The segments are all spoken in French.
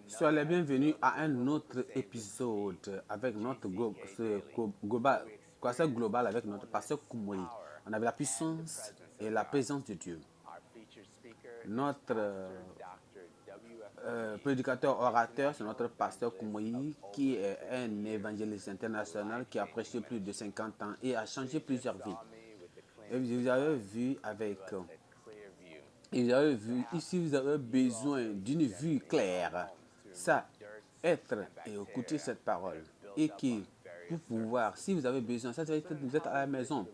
Soyez les bienvenus à un autre épisode avec notre concept global avec notre pasteur Koumoui. On avait la puissance et la présence de Dieu. Notre prédicateur orateur, c'est notre pasteur Koumoui, qui est un évangéliste international qui a prêché plus de 50 ans et a changé plusieurs vies. Et vous avez vu ici, vous avez besoin d'une vue claire. Ça, être et écouter cette parole. Et qui, pour pouvoir, si vous avez besoin, ça veut dire que vous êtes à la maison,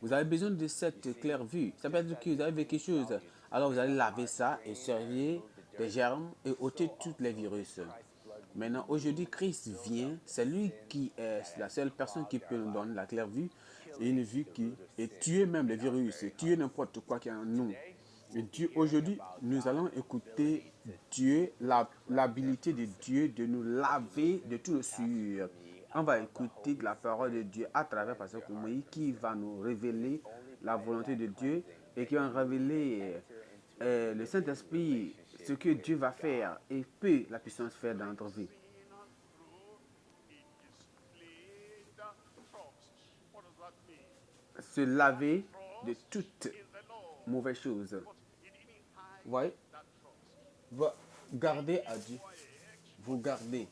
vous avez besoin de cette claire vue. Ça veut dire que vous avez vécu quelque chose. Alors vous allez laver ça et servir des germes et ôter tous les virus. Maintenant, aujourd'hui, Christ vient. C'est lui qui est la seule personne qui peut nous donner la claire vue. Et une vue qui est tuer même les virus, tuer n'importe quoi qui est en nous. Et Dieu, aujourd'hui, nous allons écouter Dieu, l'habilité de Dieu de nous laver de tout le sueur. On va écouter la parole de Dieu à travers Pasteur Koumoui qui va nous révéler la volonté de Dieu et qui va révéler le Saint-Esprit, ce que Dieu va faire et peut la puissance faire dans notre vie. Se laver de toutes mauvaises choses. Vous voyez? Vous gardez à Dieu. Vous gardez.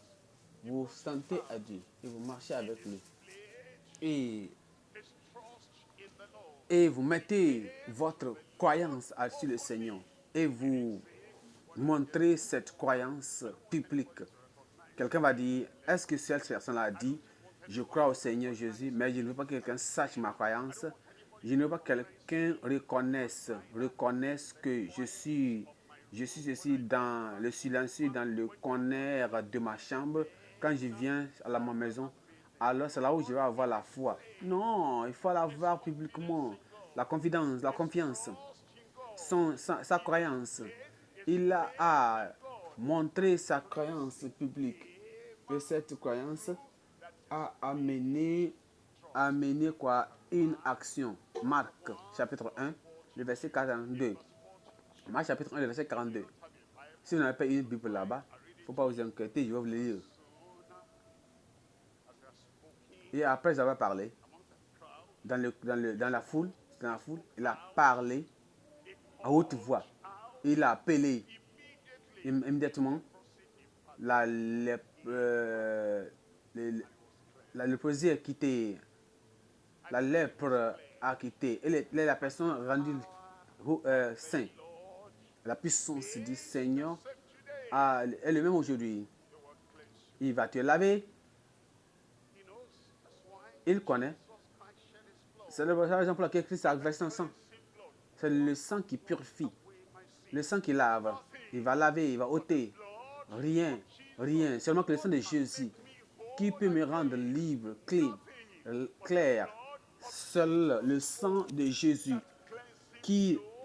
Vous sentez à Dieu. Et vous marchez avec lui. Et vous mettez votre croyance sur le Seigneur. Et vous montrez cette croyance publique. Quelqu'un va dire, est-ce que cette personne-là a dit, je crois au Seigneur Jésus, mais je ne veux pas que quelqu'un sache ma croyance. Je ne veux pas que quelqu'un reconnaisse que je suis ici dans le silencieux, dans le corner de ma chambre. Quand je viens à ma maison, alors c'est là où je vais avoir la foi. Non, il faut l'avoir publiquement. La confidence, la confiance, sa croyance. Il a montré sa croyance publique. Et cette croyance a amené quoi? Une action. Marc chapitre 1, le verset 42. Marc chapitre 1, le verset 42. Si vous n'avez pas une Bible là-bas, il ne faut pas vous inquiéter, je vais vous le lire. Et après avoir parlé, dans la foule, il a parlé à haute voix. Il a appelé immédiatement la léprosie a quitté. La lèpre a quitté. Et la personne rendue saint. La puissance du Seigneur est le même aujourd'hui. Il va te laver. Il connaît. C'est la raison pour laquelle Christ a versé son sang. C'est le sang qui purifie. Le sang qui lave. Il va laver, il va ôter. Rien. Seulement que le sang de Jésus qui peut me rendre libre, clean, clair. Seul le sang de Jésus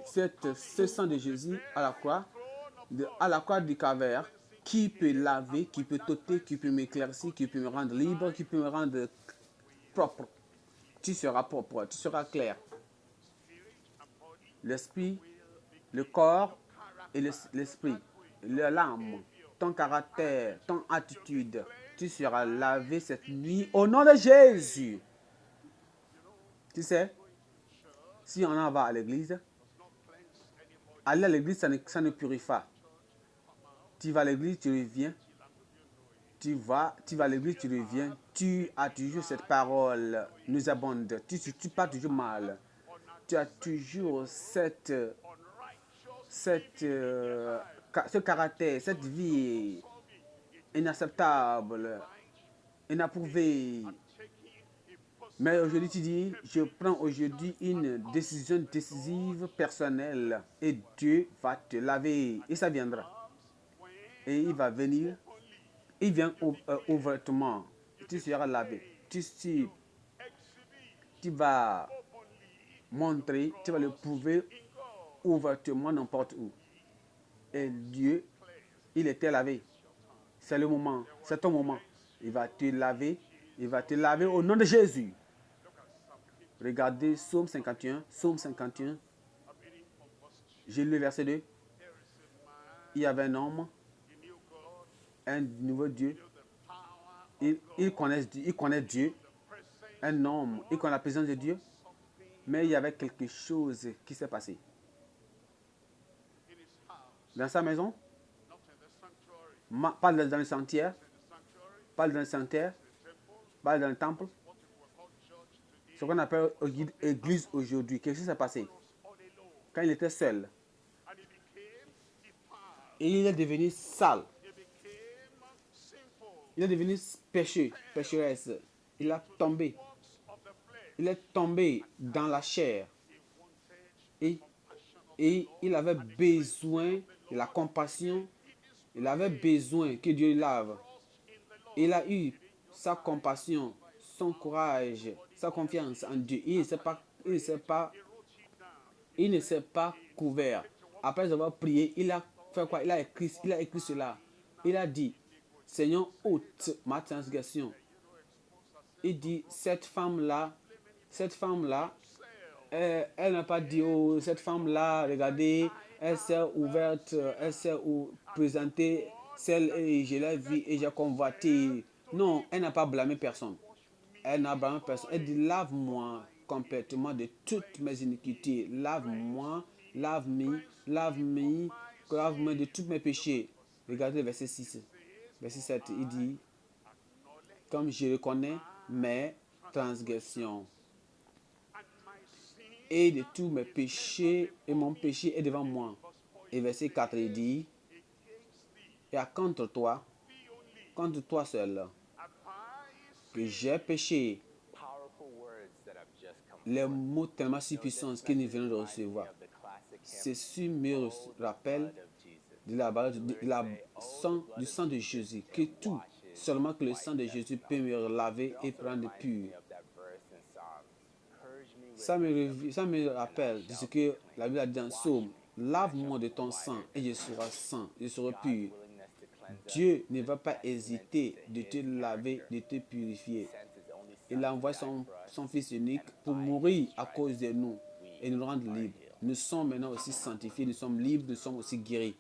ce sang de Jésus à la croix du Calvaire, qui peut laver, qui peut t'ôter, qui peut m'éclaircir, qui peut me rendre libre, qui peut me rendre propre. Tu seras propre, tu seras clair. L'esprit, le corps et l'esprit, l'âme, ton caractère, ton attitude, tu seras lavé cette nuit au nom de Jésus. Tu sais, si on en va à l'église, aller à l'église, ça ne purifie pas. Tu vas à l'église, tu reviens. Tu vas à l'église, tu reviens. Tu as toujours cette parole nous abonde. Tu parles toujours mal. Tu as toujours ce caractère, cette vie inacceptable, inapprouvée. Mais aujourd'hui, tu dis, je prends aujourd'hui une décision décisive, personnelle. Et Dieu va te laver. Et ça viendra. Et il va venir. Il vient ouvertement. Tu seras lavé. Tu vas montrer, tu vas le prouver ouvertement n'importe où. Et Dieu, il était lavé. C'est le moment. C'est ton moment. Il va te laver. Il va te laver au nom de Jésus. Regardez Psaume 51. Psaume 51. J'ai lu le verset 2. Il y avait un homme un nouveau Dieu. Il connaît Dieu, un homme, il connaît la présence de Dieu, mais il y avait quelque chose qui s'est passé. Dans sa maison, pas dans le sanctuaire, pas dans le sanctuaire, pas dans le temple, ce qu'on appelle église aujourd'hui. Qu'est-ce qui s'est passé? Quand il était seul, et il est devenu sale. Il est devenu pécheresse. Il a tombé. Il est tombé dans la chair. Et il avait besoin de la compassion. Il avait besoin que Dieu lave. Il a eu sa compassion, son courage, sa confiance en Dieu. Il ne s'est pas couvert. Après avoir prié, il a fait quoi? Il a écrit cela. Il a dit, Seigneur, ôte ma transgression. Il dit, cette femme-là, elle n'a pas dit, oh, cette femme-là, regardez, elle s'est ouverte, elle s'est présentée, celle, et je l'ai vue et j'ai convoité. Non, elle n'a pas blâmé personne. Elle n'a blâmé personne. Elle dit, lave-moi complètement de toutes mes iniquités. Lave-moi, lave-moi, lave-moi, lave-moi de tous mes péchés. Regardez le verset 6. Verset 7, il dit, comme je reconnais mes transgressions et de tous mes péchés, et mon péché est devant moi. Et verset 4, il dit, et contre toi seul, que j'ai péché. Les mots tellement si puissants que nous venons de recevoir. Ceci me rappelle du sang de Jésus, que tout, seulement que le sang de Jésus peut me laver et prendre pur. Ça me rappelle de ce que la Bible a dit dans Psaume. Lave-moi de ton sang et je serai saint, je serai pur. Dieu ne va pas hésiter de te laver, de te purifier. Il a envoyé son Fils unique pour mourir à cause de nous et nous rendre libres. Nous sommes maintenant aussi sanctifiés, nous sommes libres, nous sommes aussi guéris.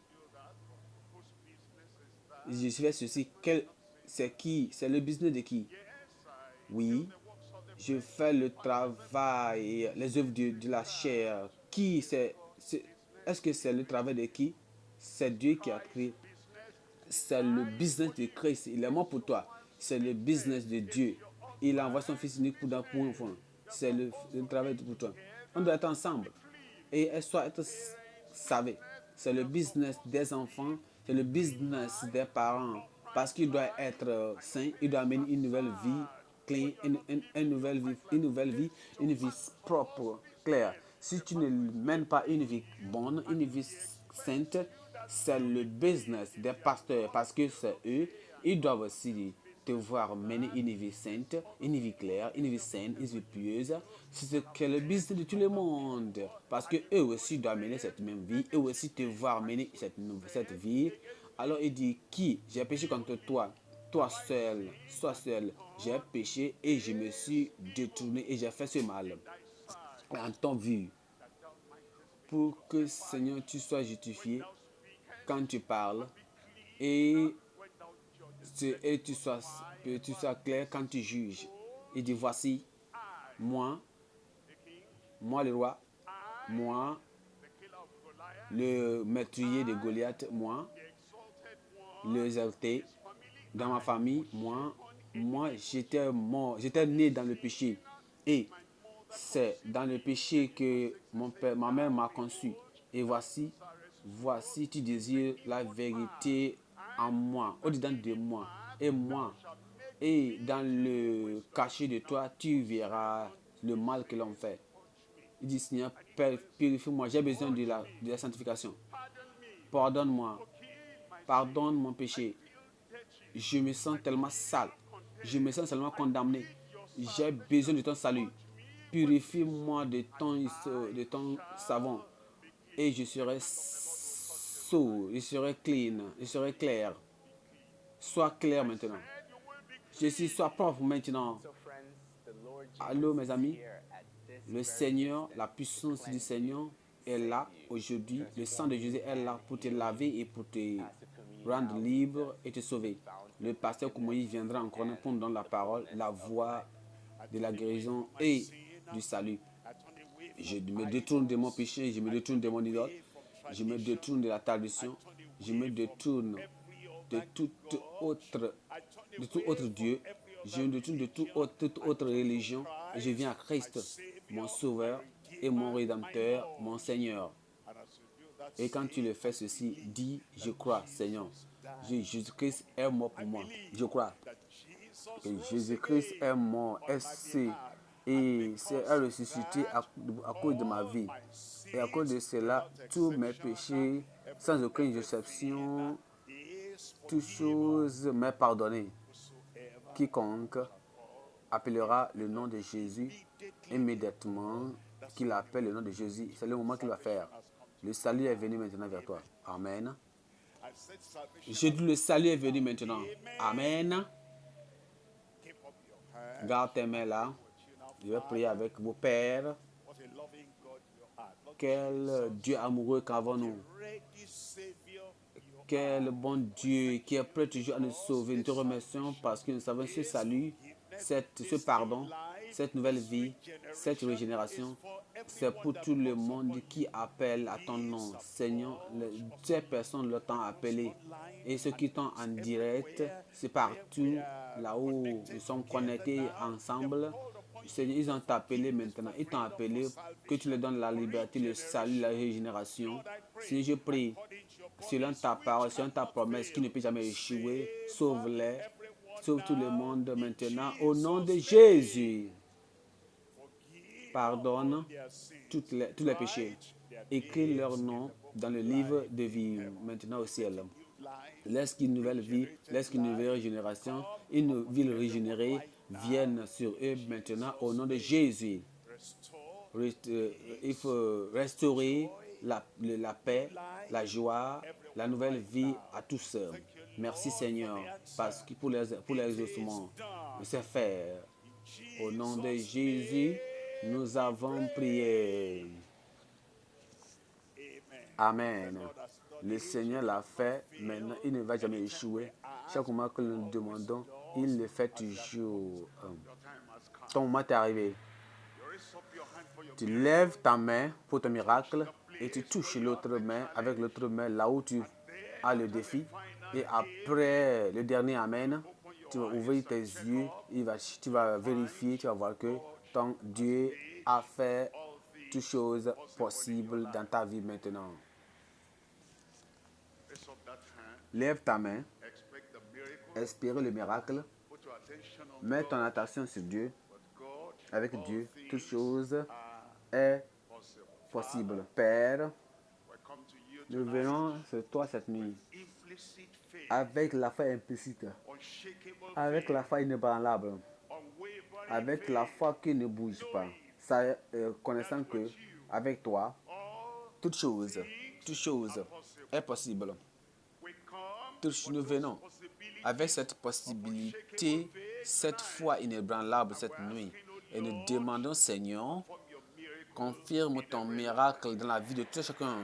Je fais ceci, c'est qui? C'est le business de qui? Oui, je fais le travail, les œuvres de la chair. Qui est-ce que c'est le travail de qui? C'est Dieu qui a créé. C'est le business de Christ. Il est mort pour toi. C'est le business de Dieu. Il a envoyé son Fils unique pour un enfant. C'est le travail pour toi. On doit être ensemble. Et elle soit être savée. C'est le business des enfants. C'est le business des parents. Parce qu'il doit être saint. Il doit amener une nouvelle vie clean, une nouvelle vie, une vie propre, claire. Si tu ne mènes pas une vie bonne, une vie sainte, c'est le business des pasteurs parce que c'est eux, ils doivent aussi te voir mener une vie sainte, une vie claire, une vie saine, une vie pieuse. C'est ce que le business de tout le monde. Parce que eux aussi doivent mener cette même vie, eux aussi te voir mener cette vie. Alors il dit, qui? J'ai péché contre toi. Toi seul, sois seul. J'ai péché et je me suis détourné et j'ai fait ce mal. En ton vu, pour que Seigneur, tu sois justifié quand tu parles et tu sois clair quand tu juges. Il dit, voici, moi le roi, moi, le meurtrier de Goliath, moi, le exalté, dans ma famille, moi j'étais mort, j'étais né dans le péché. Et c'est dans le péché que ma mère m'a conçu. Et voici, tu désires la vérité en moi, au-dedans de moi. Et moi, et dans le cachet de toi, tu verras le mal que l'on fait. Il dit, Seigneur, purifie-moi, j'ai besoin de la sanctification. Pardonne-moi, pardonne mon péché. Je me sens tellement sale. Je me sens tellement condamné. J'ai besoin de ton salut. Purifie-moi de ton savon. Et je serai saut, je serai clean, je serai clair. Sois clair maintenant. Sois propre maintenant. Allô mes amis. Le Seigneur, la puissance du Seigneur est là aujourd'hui. Le sang de Jésus est là pour te laver et pour te rendre libre et te sauver. Le pasteur Koumoui viendra encore pour nous donner la parole, la voix de la guérison et du salut. Je me détourne de mon péché, je me détourne de mon idole, je me détourne de la tradition, je me détourne de tout autre Dieu, je me détourne de toute autre religion et je viens à Christ, mon Sauveur et mon Rédempteur, mon Seigneur. Et quand tu le fais ceci, dis, je crois, Seigneur, Jésus-Christ est mort pour moi. Je crois que Jésus-Christ est mort, et c'est ressuscité à cause de ma vie. Et à cause de cela, tous mes péchés, sans aucune exception, toutes choses m'est pardonnées. Quiconque appellera le nom de Jésus, immédiatement qu'il appelle le nom de Jésus, c'est le moment qu'il va faire. Le salut est venu maintenant vers toi. Amen. Je dis le salut est venu maintenant. Amen. Garde tes mains là. Je vais prier avec vos pères. Quel Dieu amoureux qu'avons-nous. Quel bon Dieu qui est prêt toujours à nous sauver. Nous te remercions parce que nous savons ce salut, ce pardon, cette nouvelle vie, cette régénération, c'est pour tout le monde qui appelle à ton nom. Seigneur, ces personnes le t'ont appelé. Et ceux qui sont en direct, c'est partout là où nous sommes connectés ensemble. Seigneur, ils ont appelé maintenant. Ils t'ont appelé que tu leur donnes la liberté, le salut, la régénération. Seigneur, je prie, selon ta parole, selon ta promesse qui ne peut jamais échouer, sauve-les, sauve tout le monde maintenant. Au nom de Jésus, pardonne tous les péchés. Écris leur nom dans le livre de vie maintenant au ciel. Laisse qu'une nouvelle vie, laisse qu'une nouvelle régénération, une vie régénérée vienne sur eux maintenant au nom de Jésus. Il faut restaurer la paix, la joie, la nouvelle vie à tous. Merci Seigneur, parce que pour les exaucements, c'est fait. Au nom de Jésus, nous avons prié. Amen. Le Seigneur l'a fait, maintenant il ne va jamais échouer. Chaque moment que nous demandons, il le fait toujours. Ton moment est arrivé. Tu lèves ta main pour ton miracle et tu touches l'autre main avec l'autre main là où tu as le défi. Et après le dernier Amen, tu vas ouvrir tes yeux, tu vas vérifier, tu vas voir que ton Dieu a fait toutes choses possibles dans ta vie maintenant. Lève ta main, espère le miracle, mets ton attention sur Dieu. Avec Dieu, toute chose est possible. Père, nous venons sur toi cette nuit avec la foi implicite, avec la foi inébranlable, avec la foi qui ne bouge pas, connaissant que avec toi, toute chose est possible. Nous venons avec cette possibilité, cette foi inébranlable cette nuit. Et nous demandons, Seigneur, confirme ton miracle dans la vie de tout chacun.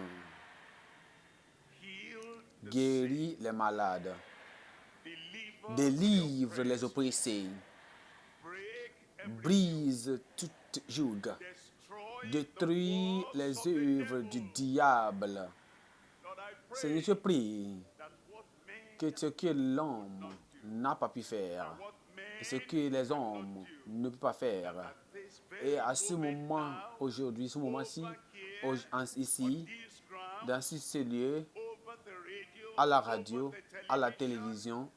Guéris les malades. Délivre les oppressés. Brise toute joug. Détruis les œuvres du diable. Seigneur, je prie que ce que l'homme n'a pas pu faire, et ce que les hommes ne peuvent pas faire. Et à ce moment, aujourd'hui, ce moment-ci, ici, dans ce lieu, à la radio, à la télévision,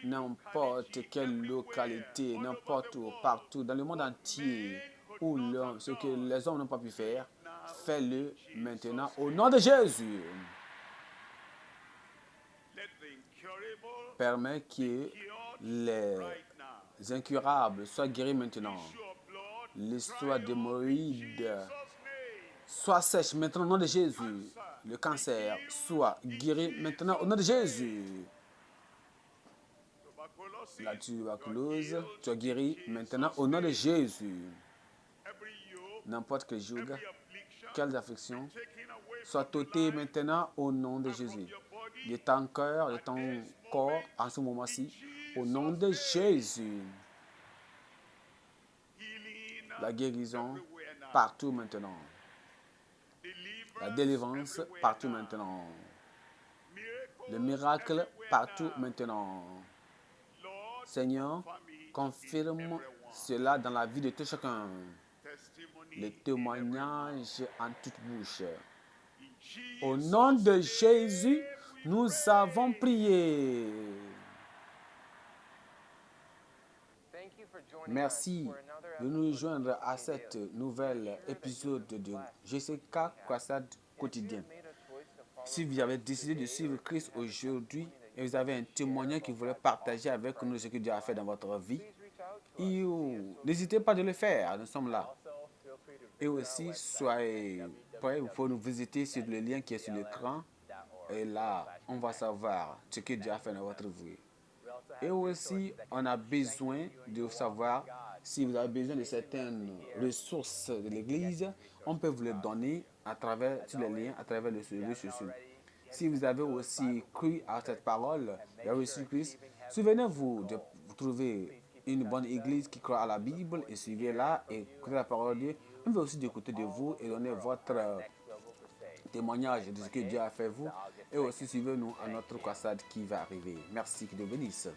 n'importe quelle localité, n'importe où, partout, dans le monde entier, où ce que les hommes n'ont pas pu faire, fais-le maintenant au nom de Jésus. Permets que les incurables soient guéris maintenant. L'histoire d'hémorroïdes soit sèche maintenant au nom de Jésus. Le cancer soit guéri maintenant au nom de Jésus. La tuberculose soit guérie maintenant au nom de Jésus. N'importe quel joug, quelles afflictions, soit ôtées maintenant au nom de Jésus. de ton cœur, de ton corps en ce moment-ci. Au nom de Jésus, la guérison partout maintenant. La délivrance partout maintenant. Le miracle partout maintenant. Seigneur, confirme cela dans la vie de tout chacun. Le témoignage en toute bouche. Au nom de Jésus, nous avons prié. Merci de nous joindre à cet nouvel épisode de GCK Croissade quotidien. Si vous avez décidé de suivre Christ aujourd'hui et vous avez un témoignage que vous voulez partager avec nous ce que Dieu a fait dans votre vie, n'hésitez pas de le faire, nous sommes là. Et aussi, soyez prêts, vous pouvez nous visiter sur le lien qui est sur l'écran. Et là, on va savoir ce que Dieu a fait dans votre vie. Et aussi, on a besoin de savoir si vous avez besoin de certaines ressources de l'Église, on peut vous les donner à travers tous les liens, à travers le réseau social. Si vous avez aussi cru à cette parole, vous avez reçu Christ, souvenez-vous de trouver une bonne église qui croit à la Bible et suivez-la et écoutez la parole de Dieu. On veut aussi d'écouter de vous et donner votre témoignage de ce que Dieu a fait vous. Et aussi suivez-nous à notre croissade qui va arriver. Merci, que Dieu bénisse.